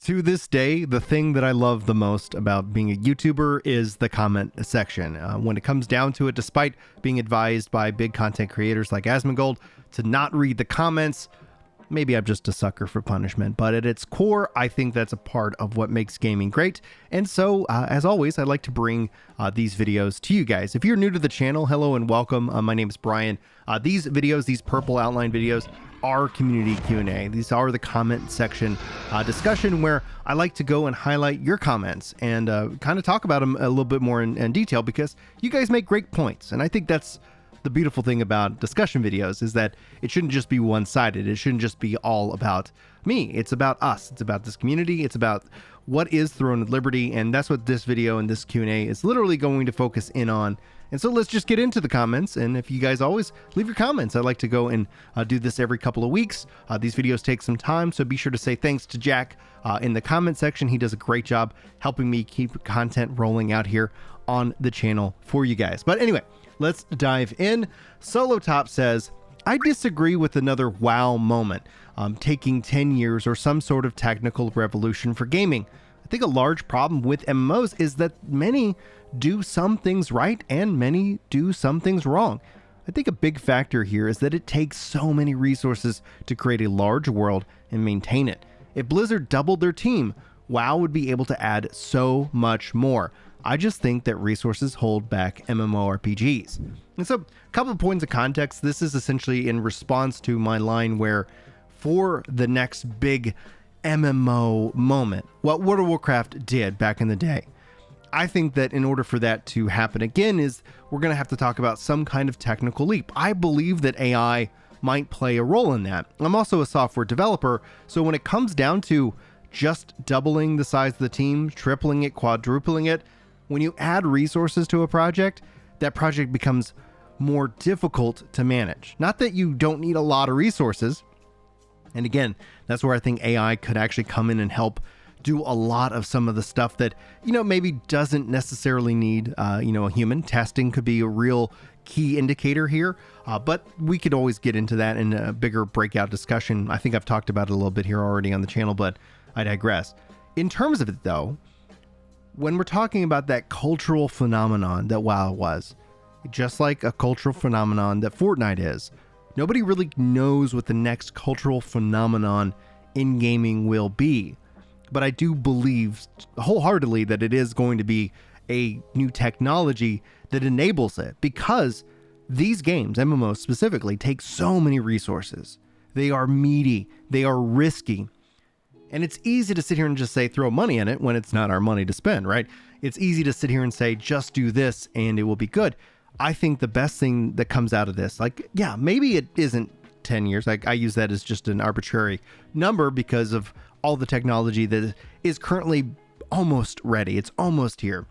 To this day, the thing that I love the most about being a YouTuber is the comment section. When it comes down to it, despite being advised by big content creators like Asmongold to not read the comments, maybe I'm just a sucker for punishment, but at its core, I think that's a part of what makes gaming great. And so, as always, I'd like to bring these videos to you guys. If you're new to the channel, hello and welcome. My name is Brian. These videos, these purple outline videos, are community Q&A. These are the comment section discussion where I like to go and highlight your comments and kind of talk about them a little bit more in detail because you guys make great points. And I think that's the beautiful thing about discussion videos is that it shouldn't just be one-sided. It shouldn't just be all about me. It's about us. It's about this community. It's about what is Throne of Liberty. And that's what this video and this Q&A is literally going to focus in on. And so let's just get into the comments. And if you guys always leave your comments, I like to go and do this every couple of weeks. These videos take some time, so be sure to say thanks to Jack in the comment section. He does a great job helping me keep content rolling out here on the channel for you guys. But anyway, let's dive in. Solotopp says, I disagree with another wow moment, taking 10 years or some sort of technical revolution for gaming. I think a large problem with MMOs is that many do some things right and many do some things wrong. I think a big factor here is that it takes so many resources to create a large world and maintain it. If Blizzard doubled their team, WoW would be able to add so much more. I just think that resources hold back MMORPGs. And so, a couple of points of context. This is essentially in response to my line where for the next big MMO moment, what World of Warcraft did back in the day, I think that in order for that to happen again is we're going to have to talk about some kind of technical leap. I believe that AI might play a role in that. I'm also a software developer, so when it comes down to just doubling the size of the team, tripling it, quadrupling it, when you add resources to a project, that project becomes more difficult to manage. Not that you don't need a lot of resources. And again, that's where I think AI could actually come in and help do a lot of some of the stuff that, maybe doesn't necessarily need, a human. Testing could be a real key indicator here, but we could always get into that in a bigger breakout discussion. I think I've talked about it a little bit here already on the channel, but I digress. In terms of it though, when we're talking about that cultural phenomenon that WoW was, just like a cultural phenomenon that Fortnite is, nobody really knows what the next cultural phenomenon in gaming will be. But I do believe wholeheartedly that it is going to be a new technology that enables it, because these games, MMOs specifically, take so many resources. They are meaty, they are risky, and it's easy to sit here and just say throw money in it when it's not our money to spend, right? It's easy to sit here and say just do this and it will be good. I think the best thing that comes out of this, maybe it isn't 10 years. I use that as just an arbitrary number because of all the technology that is currently almost ready. It's almost here,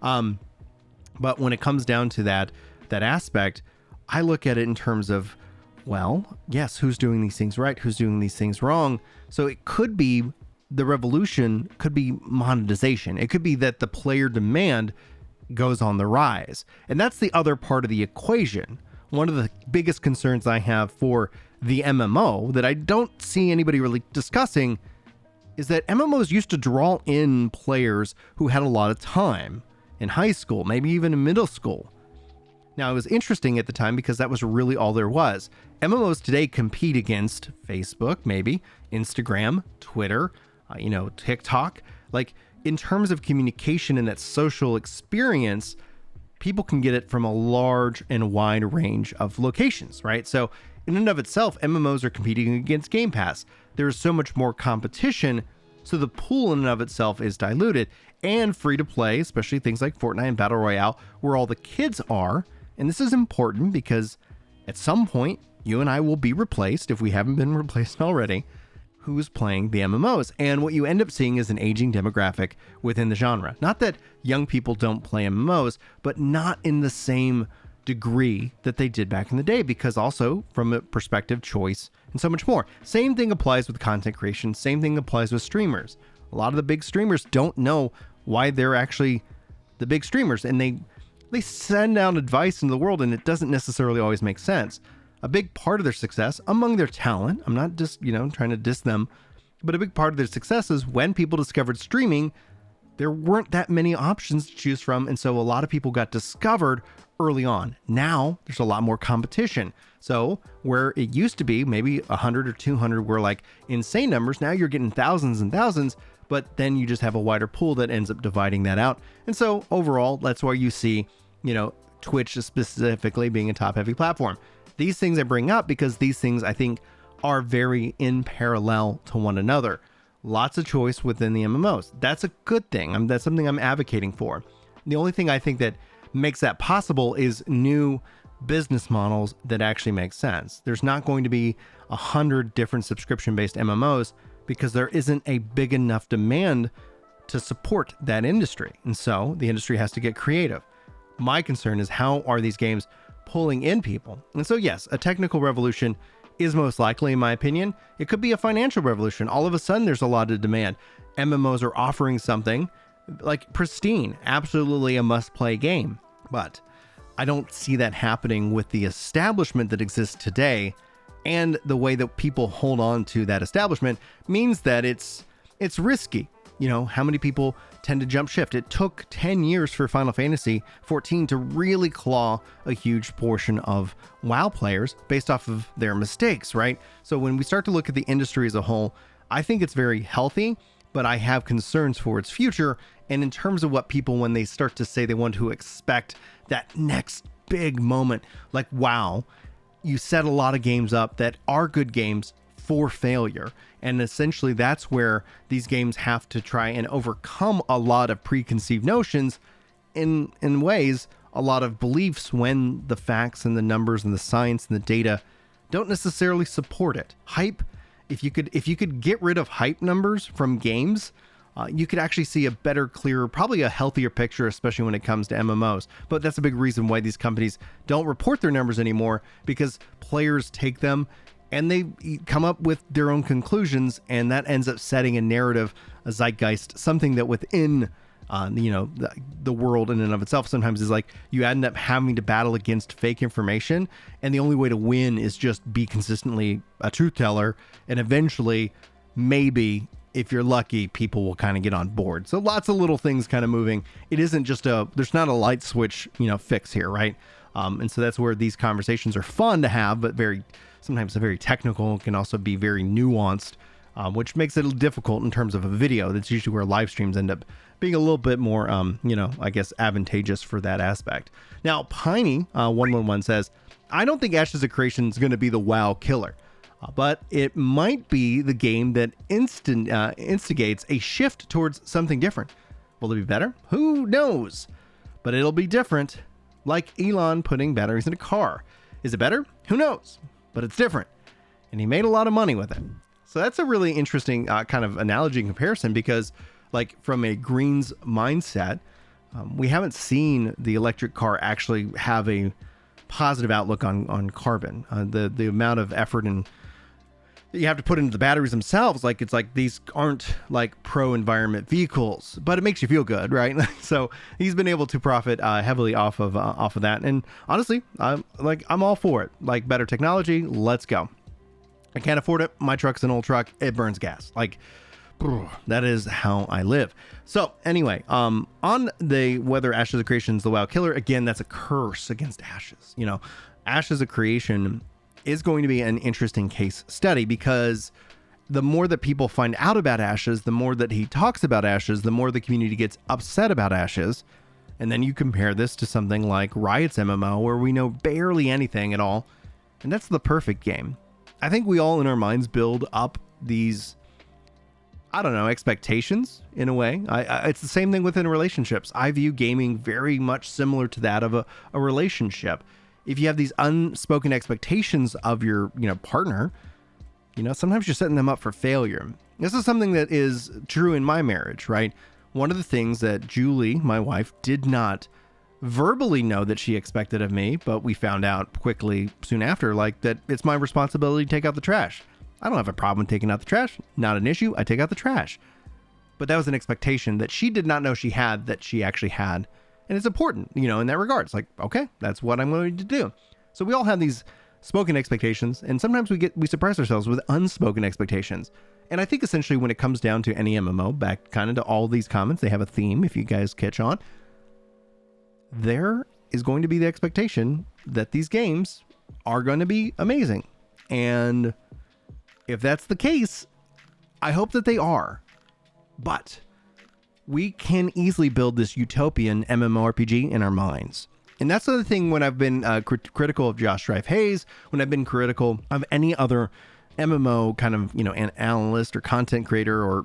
but when it comes down to that aspect, I look at it in terms of, well, yes, who's doing these things right? Who's doing these things wrong? So it could be the revolution, could be monetization. It could be that the player demand goes on the rise. And that's the other part of the equation. One of the biggest concerns I have for the MMO that I don't see anybody really discussing is that MMOs used to draw in players who had a lot of time in high school, maybe even in middle school. Now, it was interesting at the time because that was really all there was. MMOs today compete against Facebook, maybe, Instagram, Twitter, TikTok. Like, in terms of communication and that social experience, people can get it from a large and wide range of locations, right? So in and of itself, MMOs are competing against Game Pass. There's so much more competition, so the pool in and of itself is diluted. And free to play, especially things like Fortnite and Battle Royale, where all the kids are. And this is important because at some point, you and I will be replaced, if we haven't been replaced already, who's playing the MMOs. And what you end up seeing is an aging demographic within the genre. Not that young people don't play MMOs, but not in the same degree that they did back in the day, because also from a perspective, choice, and so much more. Same thing applies with content creation. Same thing applies with streamers. A lot of the big streamers don't know why they're actually the big streamers, and they send out advice into the world, and it doesn't necessarily always make sense. A big part of their success, among their talent, I'm not just, trying to diss them, But a big part of their success is when people discovered streaming, there weren't that many options to choose from, and so a lot of people got discovered early on. Now there's a lot more competition. So where it used to be maybe 100 or 200 were like insane numbers, now you're getting thousands and thousands, but then you just have a wider pool that ends up dividing that out. And so overall, that's why you see, Twitch specifically being a top-heavy platform. These things I bring up because these things I think are very in parallel to one another. Lots of choice within the MMOs. That's a good thing. That's something I'm advocating for. The only thing I think that makes that possible is new business models that actually make sense. There's not going to be 100 different subscription-based MMOs because there isn't a big enough demand to support that industry. And so the industry has to get creative. My concern is how are these games pulling in people? And so yes, a technical revolution is most likely, in my opinion. It could be a financial revolution. All of a sudden, there's a lot of demand. MMOs are offering something like pristine, absolutely a must-play game. But I don't see that happening with the establishment that exists today, and the way that people hold on to that establishment means that it's risky. How many people tend to jump shift? It took 10 years for Final Fantasy 14 to really claw a huge portion of WoW players based off of their mistakes, right? So when we start to look at the industry as a whole, I think it's very healthy, but I have concerns for its future. And in terms of what people, when they start to say they want to expect that next big moment, like WoW, you set a lot of games up that are good games for failure. And essentially that's where these games have to try and overcome a lot of preconceived notions in ways, a lot of beliefs when the facts and the numbers and the science and the data don't necessarily support it. Hype, if you could get rid of hype numbers from games, you could actually see a better, clearer, probably a healthier picture, especially when it comes to MMOs. But that's a big reason why these companies don't report their numbers anymore, because players take them and they come up with their own conclusions, and that ends up setting a narrative, a zeitgeist, something that within the world in and of itself sometimes is like you end up having to battle against fake information, and the only way to win is just be consistently a truth teller, and eventually, maybe, if you're lucky, people will kind of get on board. So lots of little things kind of moving. It isn't just there's not a light switch, fix here, right? And so that's where these conversations are fun to have, but sometimes very technical, can also be very nuanced, which makes it difficult in terms of a video. That's usually where live streams end up being a little bit more, I guess, advantageous for that aspect. Now, Piney111 says, I don't think Ashes of Creation is going to be the WoW killer, but it might be the game that instigates a shift towards something different. Will it be better? Who knows? But it'll be different, like Elon putting batteries in a car. Is it better? Who knows? But it's different. And he made a lot of money with it. So that's a really interesting kind of analogy and comparison, because like from a Green's mindset, we haven't seen the electric car actually have a positive outlook on carbon. The amount of effort and that you have to put into the batteries themselves, it's like these aren't like pro-environment vehicles, but it makes you feel good, right? So he's been able to profit heavily off of that. And honestly, I'm all for it. Like, better technology, let's go. I can't afford it. My truck's an old truck. It burns gas. That is how I live. So anyway, on the whether Ashes of Creation is the WoW killer, again, that's a curse against Ashes. Ashes of Creation is going to be an interesting case study, because the more that people find out about Ashes, the more that he talks about Ashes, the more the community gets upset about Ashes. And then you compare this to something like Riot's MMO, where we know barely anything at all. And that's the perfect game. I think we all in our minds build up these, expectations in a way. It's the same thing within relationships. I view gaming very much similar to that of a relationship. If you have these unspoken expectations of your, partner, sometimes you're setting them up for failure. This is something that is true in my marriage, right? One of the things that Julie, my wife, did not verbally know that she expected of me, but we found out quickly soon after, that it's my responsibility to take out the trash. I don't have a problem taking out the trash. Not an issue. I take out the trash. But that was an expectation that she did not know she had, that she actually had. And it's important, in that regard. It's like, okay, that's what I'm going to do. So we all have these spoken expectations, and sometimes we surprise ourselves with unspoken expectations. And I think essentially when it comes down to any MMO, back kind of to all these comments, they have a theme, if you guys catch on. There is going to be the expectation that these games are going to be amazing. And if that's the case, I hope that they are. But we can easily build this utopian MMORPG in our minds. And that's the other thing when I've been critical of Josh Strife Hayes, when I've been critical of any other MMO kind of, an analyst or content creator or,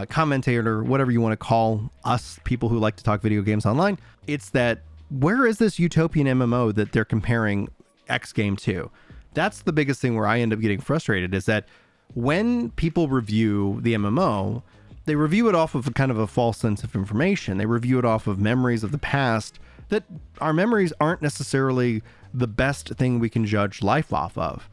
commentator, whatever you want to call us, people who like to talk video games online. It's that, where is this utopian MMO that they're comparing X game to? That's the biggest thing where I end up getting frustrated, is that when people review the MMO, they review it off of a kind of a false sense of information. They review it off of memories of the past, that our memories aren't necessarily the best thing we can judge life off of.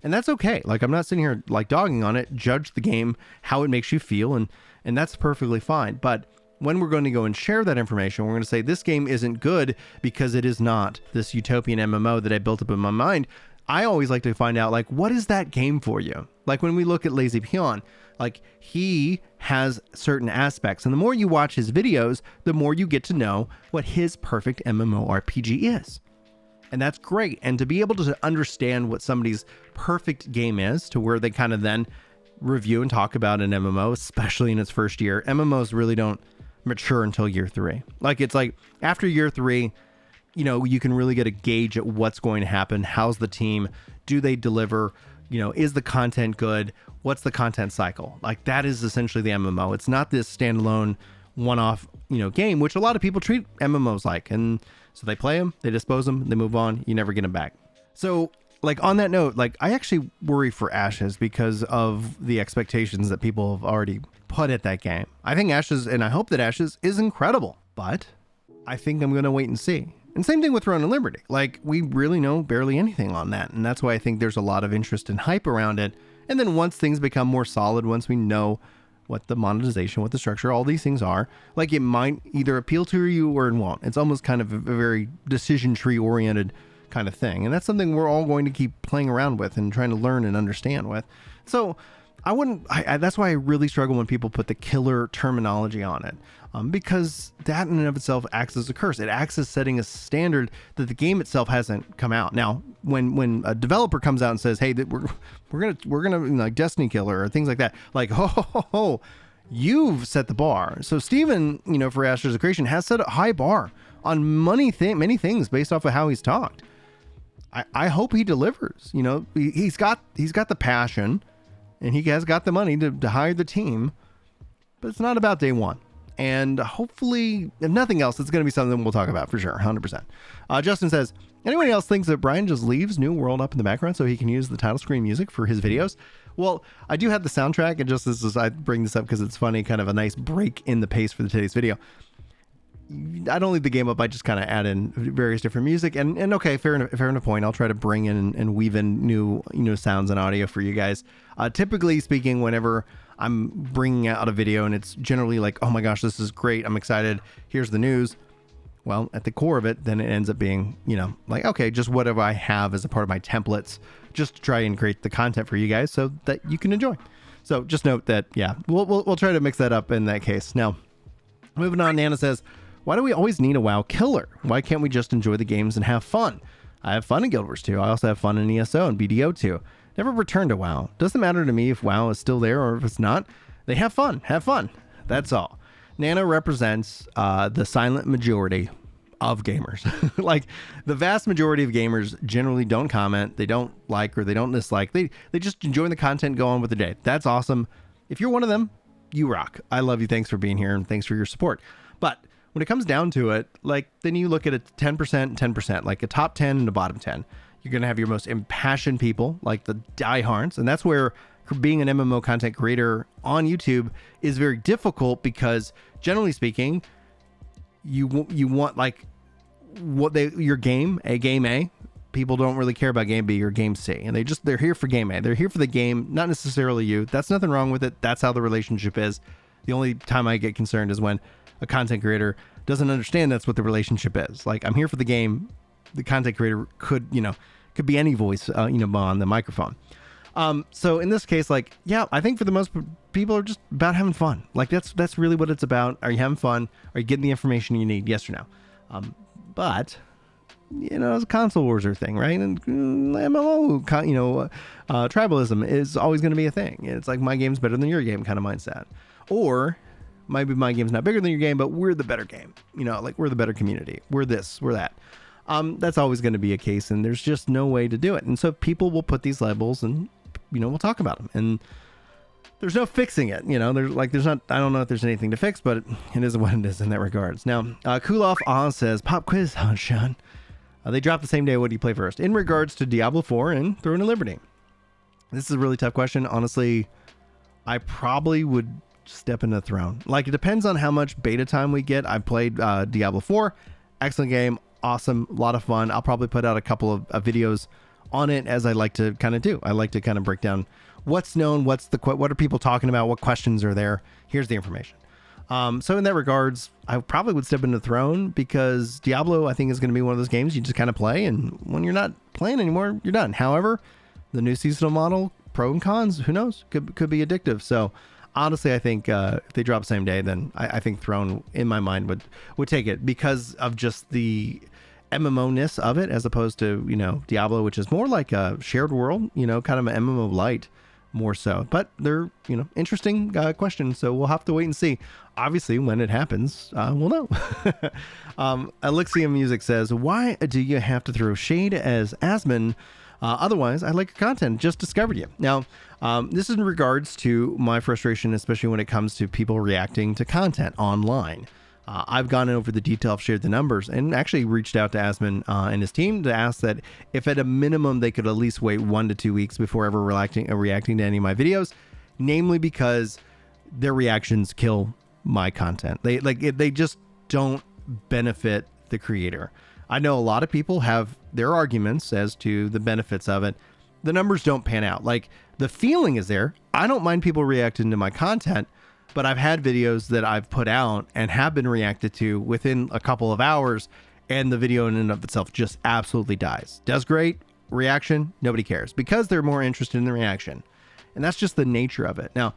And that's okay. Like, I'm not sitting here like dogging on it. Judge the game how it makes you feel, and that's perfectly fine. But when we're going to go and share that information, we're going to say this game isn't good because it is not this utopian MMO that I built up in my mind. I always like to find out, like, what is that game for you? Like when we look at Lazy Peon, like, he has certain aspects, and the more you watch his videos, the more you get to know what his perfect MMORPG is. And that's great. And to be able to understand what somebody's perfect game is, to where they kind of then review and talk about an MMO, especially in its first year. MMOs really don't mature until year 3. Like, it's like after year 3, you can really get a gauge at what's going to happen. How's the team? Do they deliver? Is the content good? What's the content cycle? Like, that is essentially the MMO. It's not this standalone one-off, game, which a lot of people treat MMOs like. And so they play them, they dispose them, they move on. You never get them back. So, like, on that note, like, I actually worry for Ashes because of the expectations that people have already put at that game. I think Ashes, and I hope that Ashes is incredible, but I think I'm going to wait and see. And same thing with Throne and Liberty. Like, we really know barely anything on that. And that's why I think there's a lot of interest and hype around it. And then once things become more solid, once we know what the monetization, what the structure, all these things are, like, it might either appeal to you or it won't. It's almost kind of a very decision tree oriented kind of thing. And that's something we're all going to keep playing around with and trying to learn and understand with. So that's why I really struggle when people put the killer terminology on it. Because that in and of itself acts as a curse. It acts as setting a standard that the game itself hasn't come out. Now, when a developer comes out and says, "Hey, we're gonna like Destiny Killer" or things like that, like, ho, you've set the bar. So Steven, for Ashes of Creation, has set a high bar on many things based off of how he's talked. I hope he delivers. He's got the passion, and he has got the money to hire the team, but it's not about day one. And hopefully, if nothing else, it's going to be something we'll talk about for sure, 100%. Justin says, anyone else thinks that Brian just leaves New World up in the background so he can use the title screen music for his videos? Well, I do have the soundtrack, and just as I bring this up because it's funny, kind of a nice break in the pace for today's video. I don't leave the game up. I just kind of add in various different music, and okay, fair enough point. I'll try to bring in and weave in new sounds and audio for you guys. Typically speaking, whenever I'm bringing out a video and it's generally like, oh my gosh, this is great, I'm excited, here's the news. Well, at the core of it, then it ends up being, like, okay, just whatever I have as a part of my templates, just to try and create the content for you guys so that you can enjoy. So just note that, yeah, we'll try to mix that up in that case. Now, moving on, Nana says, why do we always need a WoW killer? Why can't we just enjoy the games and have fun? I have fun in Guild Wars 2. I also have fun in ESO and BDO 2. Never returned to WoW. Doesn't matter to me if WoW is still there or if it's not. They have fun. Have fun. That's all. Nana represents the silent majority of gamers. Like, the vast majority of gamers generally don't comment. They don't like or they don't dislike. They just enjoy the content and go on with the day. That's awesome. If you're one of them, you rock. I love you. Thanks for being here and thanks for your support. But when it comes down to it, like, then you look at a 10%, like a top 10 and a bottom 10. You're going to have your most impassioned people, like the diehards. And that's where being an MMO content creator on YouTube is very difficult because, generally speaking, you want, like, your game A. People don't really care about game B or game C. And they're here for game A. They're here for the game, not necessarily you. That's nothing wrong with it. That's how the relationship is. The only time I get concerned is when a content creator doesn't understand that's what the relationship is. Like, I'm here for the game. The content creator could be any voice, on the microphone. So in this case, like, yeah, I think for the most people are just about having fun. Like that's really what it's about. Are you having fun? Are you getting the information you need? Yes or no? But you know, it's a console wars thing, right? And MMO, tribalism is always going to be a thing. It's like my game's better than your game kind of mindset. Or maybe my game's not bigger than your game, but we're the better game. You know, like we're the better community. We're this, we're that. That's always going to be a case, and there's just no way to do it. And so people will put these labels, and you know, we'll talk about them. And there's no fixing it. You know, there's not. I don't know if there's anything to fix, but it is what it is in that regards. Now, Kluaf says, "Pop quiz, huh, Sean? They dropped the same day. What do you play first?" In regards to Diablo 4 and Throne of Liberty, this is a really tough question. Honestly, I probably would step into Throne. Like, it depends on how much beta time we get. I played Diablo 4, excellent game, awesome, a lot of fun. I'll probably put out a couple of videos on it, as I like to kind of do. I like to kind of break down what's known, what are people talking about, what questions are there. Here's the information. So in that regards, I probably would step into Throne, because Diablo, I think, is going to be one of those games you just kind of play, and when you're not playing anymore, you're done. However, the new seasonal model, pro and cons, who knows, could be addictive. So honestly, I think if they drop same day, then I think Throne, in my mind, would take it, because of just the MMO-ness of it, as opposed to, you know, Diablo, which is more like a shared world, you know, kind of an MMO light more so. But they're, you know, interesting questions, so we'll have to wait and see. Obviously, when it happens, we'll know. Alixium Music says, "Why do you have to throw shade as Asmon? Otherwise, I like your content. Just discovered you." Now, this is in regards to my frustration, especially when it comes to people reacting to content online. I've gone over the detail, I've shared the numbers, and actually reached out to Asmon and his team to ask that if at a minimum they could at least wait 1 to 2 weeks before ever reacting to any of my videos, namely because their reactions kill my content. They just don't benefit the creator. I know a lot of people have their arguments as to the benefits of it. The numbers don't pan out. Like, the feeling is there. I don't mind people reacting to my content, but I've had videos that I've put out and have been reacted to within a couple of hours, and the video in and of itself just absolutely dies. Does great, reaction, nobody cares, because they're more interested in the reaction. And that's just the nature of it. Now,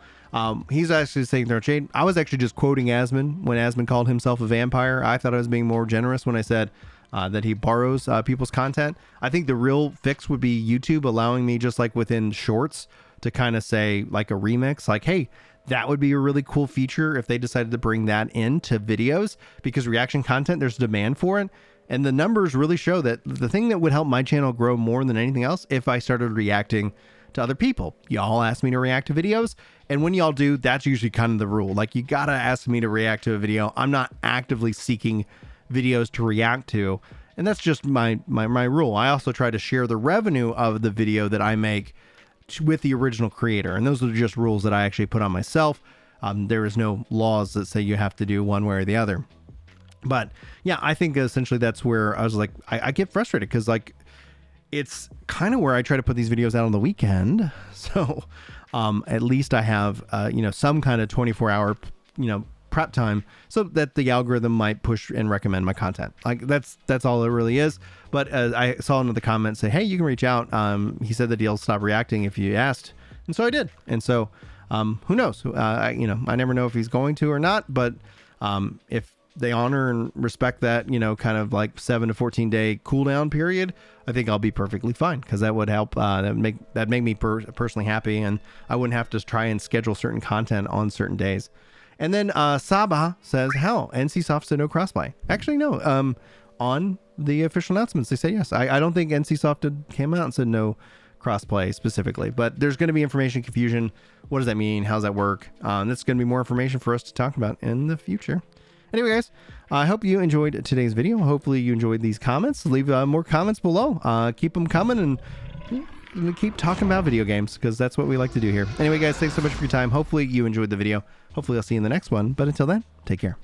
he's actually saying throw shade. I was actually just quoting Asmon when Asmon called himself a vampire. I thought I was being more generous when I said that he borrows people's content. I think the real fix would be YouTube allowing me, just like within shorts, to kind of say like a remix, like, hey, that would be a really cool feature if they decided to bring that into videos, because reaction content, there's demand for it. And the numbers really show that the thing that would help my channel grow more than anything else, if I started reacting to other people. Y'all ask me to react to videos, and when y'all do, that's usually kind of the rule. Like, you gotta ask me to react to a video. I'm not actively seeking videos to react to, and that's just my rule. I also try to share the revenue of the video that I make with the original creator, and those are just rules that I actually put on myself. There is no laws that say you have to do one way or the other. But yeah, I think essentially that's where I was like, I get frustrated, because like, it's kind of where I try to put these videos out on the weekend, so at least I have you know, some kind of 24-hour prep time, so that the algorithm might push and recommend my content. Like, that's all it really is. But I saw another comment say, hey, you can reach out. He said that he'll stop reacting if you asked, and so I did. And so who knows? I never know if he's going to or not. But if they honor and respect that, you know, kind of like 7 to 14 day cooldown period, I think I'll be perfectly fine, because that would help. That make me personally happy, and I wouldn't have to try and schedule certain content on certain days. And then Sabah says, hell, NCSoft said no crossplay. Actually, no. On the official announcements, they say yes. I don't think NCSoft came out and said no crossplay specifically, but there's going to be information confusion. What does that mean? How does that work? That's going to be more information for us to talk about in the future. Anyway, guys, I hope you enjoyed today's video. Hopefully you enjoyed these comments. Leave more comments below. Keep them coming, and keep talking about video games, because that's what we like to do here. Anyway, guys, thanks so much for your time. Hopefully you enjoyed the video. Hopefully I'll see you in the next one. But until then, take care.